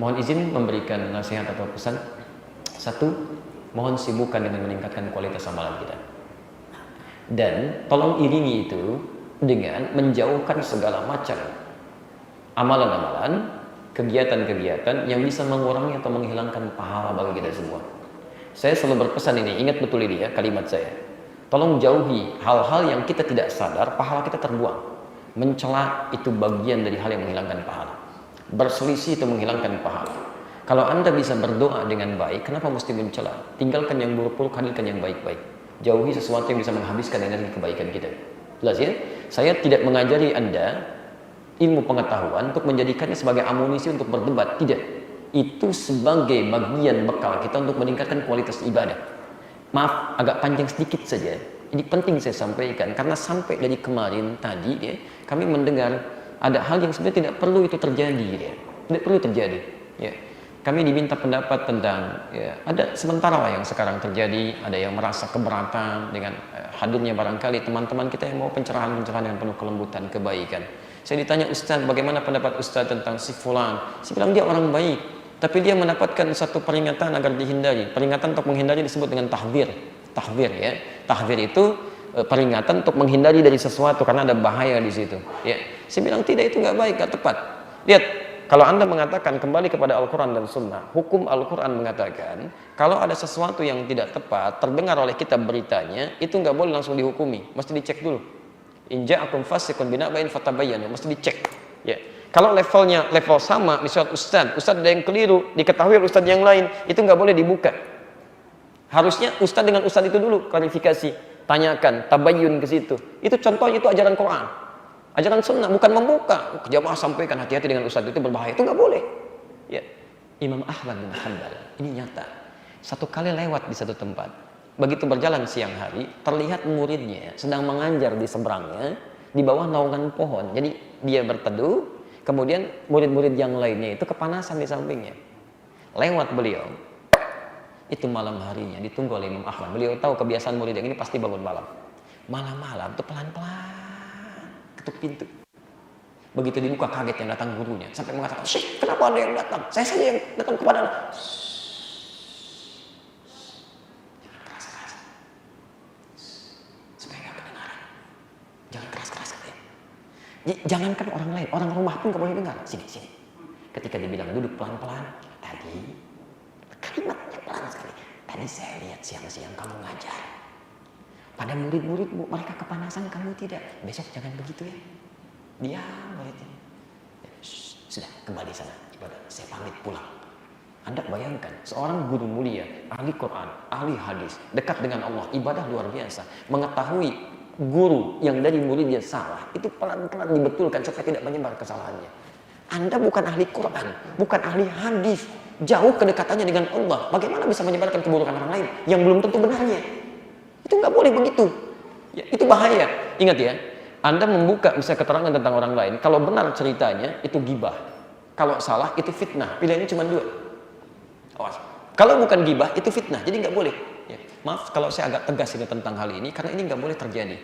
Mohon izin memberikan nasihat atau pesan. Satu, mohon sibukkan dengan meningkatkan kualitas amalan kita. Dan tolong iringi itu dengan menjauhkan segala macam amalan-amalan, kegiatan-kegiatan yang bisa mengurangi atau menghilangkan pahala bagi kita semua. Saya selalu berpesan ini, ingat betul ini ya kalimat saya. Tolong jauhi hal-hal yang kita tidak sadar, pahala kita terbuang. Mencela itu bagian dari hal yang menghilangkan pahala. Berselisih itu menghilangkan pahala. Kalau Anda bisa berdoa dengan baik, kenapa mesti mencela? Tinggalkan yang buruk-buruk, hadirkan yang baik-baik. Jauhi sesuatu yang bisa menghabiskan energi kebaikan kita. Jelas ya? Saya tidak mengajari Anda ilmu pengetahuan untuk menjadikannya sebagai amunisi untuk berdebat. Tidak. Itu sebagai bagian bekal kita untuk meningkatkan kualitas ibadah. Maaf, agak panjang sedikit saja. Ini penting saya sampaikan karena sampai dari kemarin tadi ya, kami mendengar ada hal yang sebenarnya tidak perlu itu terjadi ya. Tidak perlu terjadi ya. Kami diminta pendapat tentang ya, ada sementara lah yang sekarang terjadi, ada yang merasa keberatan dengan hadirnya barangkali teman-teman kita yang mau pencerahan-pencerahan dengan penuh kelembutan, kebaikan. Saya ditanya, Ustaz, bagaimana pendapat Ustaz tentang si fulan? Saya bilang dia orang baik, tapi dia mendapatkan satu peringatan agar dihindari. Peringatan untuk menghindari disebut dengan tahdzir. Tahdzir ya. Tahdzir itu peringatan untuk menghindari dari sesuatu karena ada bahaya di situ. Ya, saya bilang tidak, itu nggak baik, nggak tepat. Lihat, kalau Anda mengatakan kembali kepada Al-Quran dan Sunnah, hukum Al-Quran mengatakan kalau ada sesuatu yang tidak tepat terdengar oleh kita beritanya, itu nggak boleh langsung dihukumi, mesti dicek dulu. In ja'akum fasiqun binaba'in fatabayyanu, mesti dicek. Ya, kalau levelnya level sama, misalnya Ustaz ada yang keliru, diketahui oleh Ustaz yang lain, itu nggak boleh dibuka. Harusnya Ustaz dengan Ustaz itu dulu klarifikasi. Tanyakan, tabayyun ke situ. Itu contohnya, itu ajaran Quran. Ajaran Sunnah, bukan membuka. Jamaah sampaikan hati-hati dengan Ustaz itu berbahaya. Itu nggak boleh. Ya. Imam Ahmad bin Hanbal, ini nyata. Satu kali lewat di satu tempat. Begitu berjalan siang hari, terlihat muridnya sedang mengajar di seberangnya, di bawah naungan pohon. Jadi dia berteduh, kemudian murid-murid yang lainnya itu kepanasan di sampingnya. Lewat beliau. Itu malam harinya ditunggu oleh Imam Ahmad. Beliau tahu kebiasaan murid yang ini pasti bangun malam. Malam-malam tuh pelan-pelan ketuk pintu. Begitu dibuka kaget yang datang gurunya sampai mengatakan, "Syekh, kenapa ada yang datang? Saya saja yang datang kepada Anda." Keras-keras. Supaya nggak kedengaran. Jangan keras-keras katanya. Jangankan orang lain, orang rumah pun nggak boleh dengar. Sini. Ketika dibilang duduk pelan-pelan, tadi kalimatnya pelan sekali. Tadi saya lihat siang-siang kamu ngajar. Pada murid-muridmu, mereka kepanasan, kamu tidak. Besok jangan begitu ya. Diam muridnya. Sudah, kembali sana. Saya pamit pulang. Anda bayangkan, seorang guru mulia, ahli Quran, ahli hadis, dekat dengan Allah, ibadah luar biasa, mengetahui guru yang dari muridnya salah, itu pelan-pelan dibetulkan supaya tidak menyebar kesalahannya. Anda bukan ahli Quran, bukan ahli hadis, jauh kedekatannya dengan Allah. Bagaimana bisa menyebarkan keburukan orang lain yang belum tentu benarnya? Itu nggak boleh begitu. Ya, itu bahaya. Ingat ya, Anda membuka misalnya keterangan tentang orang lain, kalau benar ceritanya itu gibah, kalau salah itu fitnah. Pilihannya cuma dua. Awas. Kalau bukan gibah itu fitnah, jadi nggak boleh. Ya, maaf kalau saya agak tegas ini tentang hal ini, karena ini nggak boleh terjadi.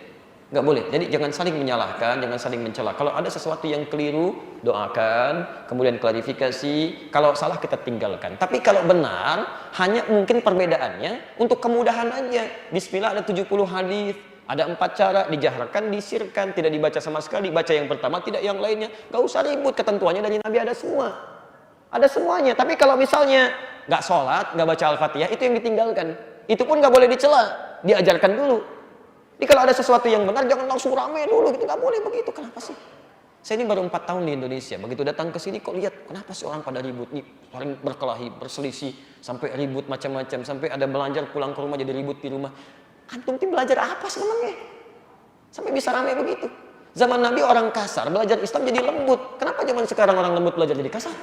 Nggak boleh. Jadi jangan saling menyalahkan, jangan saling mencela. Kalau ada sesuatu yang keliru, doakan, kemudian klarifikasi. Kalau salah kita tinggalkan. Tapi kalau benar, hanya mungkin perbedaannya untuk kemudahan aja. Bismillah ada 70 hadis, ada 4 cara, dijaharkan, disirkan, tidak dibaca sama sekali. Baca yang pertama, tidak yang lainnya. Nggak usah ribut, ketentuannya dari Nabi ada semua. Ada semuanya. Tapi kalau misalnya nggak sholat, nggak baca Al-Fatihah, itu yang ditinggalkan. Itu pun nggak boleh dicela, diajarkan dulu. Jadi kalau ada sesuatu yang benar, jangan langsung rame dulu, gitu. Nggak boleh begitu. Kenapa sih? Saya ini baru 4 tahun di Indonesia. Begitu datang ke sini, kok lihat, kenapa sih orang pada ribut nih, saling berkelahi, berselisih, sampai ribut macam-macam, sampai ada belajar pulang ke rumah jadi ribut di rumah. Antum tim belajar apa sebenarnya? Sampai bisa rame begitu. Zaman Nabi orang kasar, belajar Islam jadi lembut. Kenapa zaman sekarang orang lembut belajar jadi kasar?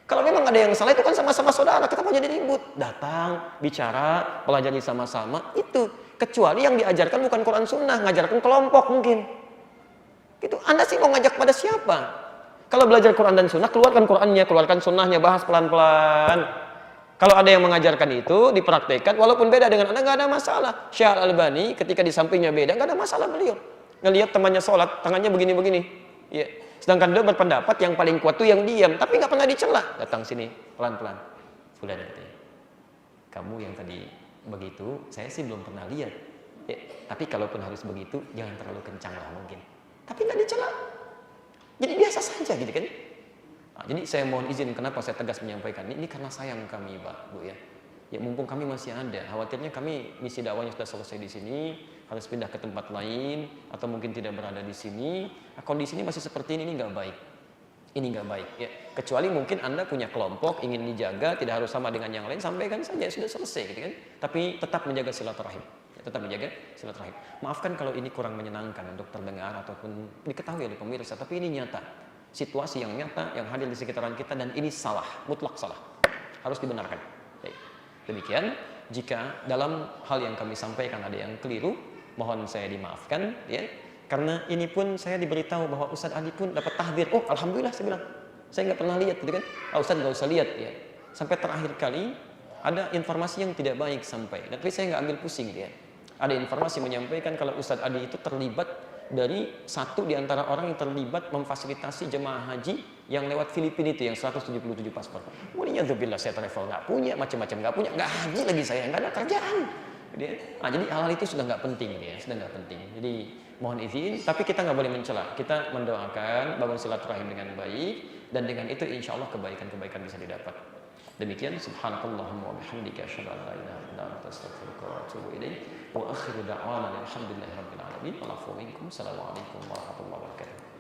Kalau memang ada yang salah, itu kan sama-sama saudara, kenapa jadi ribut? Datang, bicara, pelajari sama-sama, itu. Kecuali yang diajarkan bukan Quran Sunnah, ngajarkan kelompok mungkin. Itu Anda sih mau ngajak pada siapa? Kalau belajar Quran dan Sunnah, keluarkan Qurannya, keluarkan Sunnahnya, bahas pelan-pelan. Kalau ada yang mengajarkan itu, dipraktekkan, walaupun beda dengan Anda, nggak ada masalah. Syekh Al-Albani ketika di sampingnya beda, nggak ada masalah beliau. Ngelihat temannya sholat, tangannya begini-begini. Ya. Sedangkan dia berpendapat yang paling kuat tuh yang diam, tapi nggak pernah dicela. Datang sini pelan-pelan. Fulan katanya, kamu yang tadi begitu, saya sih belum pernah lihat. Ya, tapi kalaupun harus begitu, jangan terlalu kencang lah mungkin. Tapi nggak dicela. Jadi biasa saja gitu kan. Nah, jadi saya mohon izin kenapa saya tegas menyampaikan ini karena sayang kami Pak, Bu ya. Ya mumpung kami masih ada, khawatirnya kami misi dakwahnya sudah selesai di sini, harus pindah ke tempat lain atau mungkin tidak berada di sini. Nah, kondisinya masih seperti ini nggak baik. Ini nggak baik ya. Kecuali mungkin Anda punya kelompok ingin dijaga, tidak harus sama dengan yang lain, sampaikan saja sudah selesai gitu kan. Tapi tetap menjaga silaturahim. Ya, tetap menjaga silaturahim. Maafkan kalau ini kurang menyenangkan untuk terdengar ataupun diketahui oleh pemirsa, tapi ini nyata. Situasi yang nyata yang hadir di sekitaran kita dan ini salah, mutlak salah. Harus dibenarkan. Baik. Demikian, jika dalam hal yang kami sampaikan ada yang keliru, mohon saya dimaafkan ya. Karena ini pun saya diberitahu bahwa Ustadz Adi pun dapat tahdir. Oh, alhamdulillah saya bilang. Saya nggak pernah lihat gitu kan. Ustadz nggak usah lihat ya. Sampai terakhir kali ada informasi yang tidak baik sampai. Tapi saya nggak ambil pusing dia. Ada informasi menyampaikan kalau Ustadz Adi itu terlibat dari satu di antara orang yang terlibat memfasilitasi jemaah haji yang lewat Filipina itu yang 177 paspor. Waliyadzubillah, saya travel nggak punya, macam-macam nggak punya, nggak haji lagi saya, nggak ada kerjaan. Jadi hal-hal itu sudah nggak penting dia, sudah nggak penting. Jadi mohon izin, tapi kita nggak boleh mencela. Kita mendoakan bangun silaturahim dengan baik dan dengan itu insya Allah kebaikan-kebaikan bisa didapat. Demikian subhanakallahumma wa bihamdika asyhadu an la ilaha illa anta astaghfiruka wa atubu ilaik. Wa akhiru da'wana alhamdulillahirabbil alamin. Assalamualaikum warahmatullahi wabarakatuh.